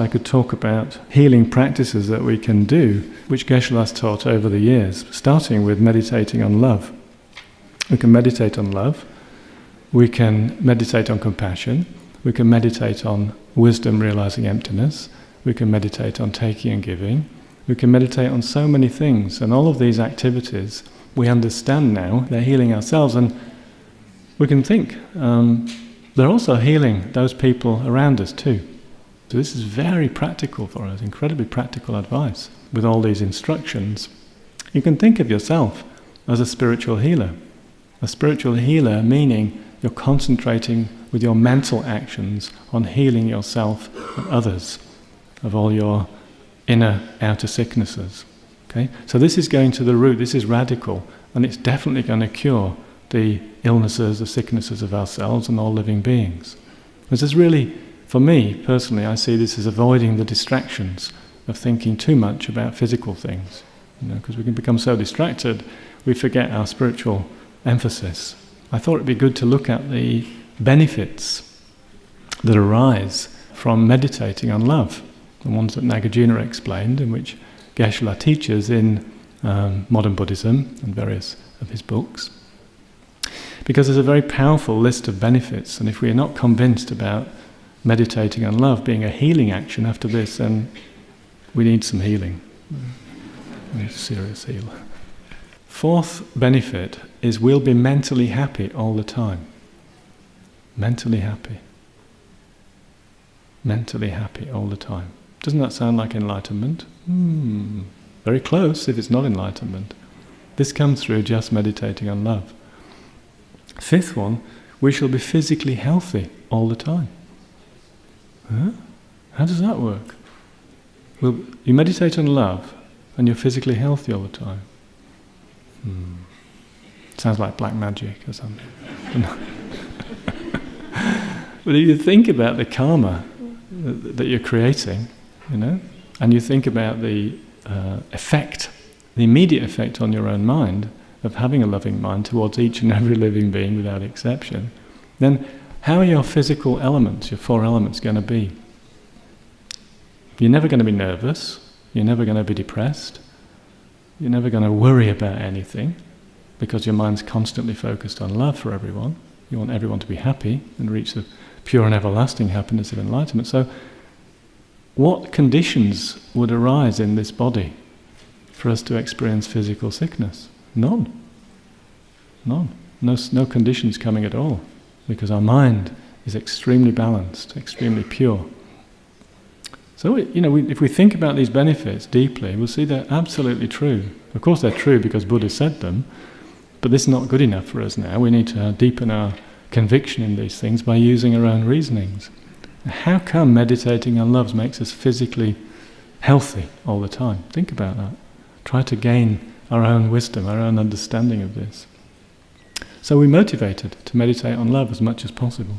I could talk about healing practices that we can do, which Geshe-la's taught over the years, starting with meditating on love. We can meditate on love, we can meditate on compassion, we can meditate on wisdom realizing emptiness, we can meditate on taking and giving, we can meditate on so many things, and all of these activities we understand now, they're healing ourselves, and we can think they're also healing those people around us too. So this is very practical for us, incredibly practical advice. With all these instructions, you can think of yourself as a spiritual healer. A spiritual healer meaning you're concentrating with your mental actions on healing yourself and others of all your inner, outer sicknesses. Okay? So this is going to the root, this is radical, and it's definitely going to cure the illnesses, the sicknesses of ourselves and all living beings. This is really, for me personally, I see this as avoiding the distractions of thinking too much about physical things. Because we can become so distracted, we forget our spiritual emphasis. I thought it'd be good to look at the benefits that arise from meditating on love, the ones that Nagarjuna explained, in which Geshe-la teaches in Modern Buddhism and various of his books. Because there's a very powerful list of benefits, and if we are not convinced about meditating on love being a healing action after this, then we need some healing. We need a serious heal. Fourth benefit is we'll be mentally happy all the time. Mentally happy. Mentally happy all the time. Doesn't that sound like enlightenment? Very close if it's not enlightenment. This comes through just meditating on love. Fifth one, we shall be physically healthy all the time. Huh? How does that work? Well, you meditate on love and you're physically healthy all the time. Sounds like black magic or something. But if you think about the karma that you're creating, and you think about the effect, the immediate effect on your own mind of having a loving mind towards each and every living being without exception, then how are your physical elements, your four elements, going to be? You're never going to be nervous, you're never going to be depressed, you're never going to worry about anything, because your mind's constantly focused on love for everyone. You want everyone to be happy and reach the pure and everlasting happiness of enlightenment. So what conditions would arise in this body for us to experience physical sickness? None. No conditions coming at all, because our mind is extremely balanced, extremely pure. So if we think about these benefits deeply, we'll see they're absolutely true. Of course they're true because Buddha said them, but this is not good enough for us now. We need to deepen our conviction in these things by using our own reasonings. How come meditating on love makes us physically healthy all the time? Think about that. Try to gain our own wisdom, our own understanding of this. So we're motivated to meditate on love as much as possible.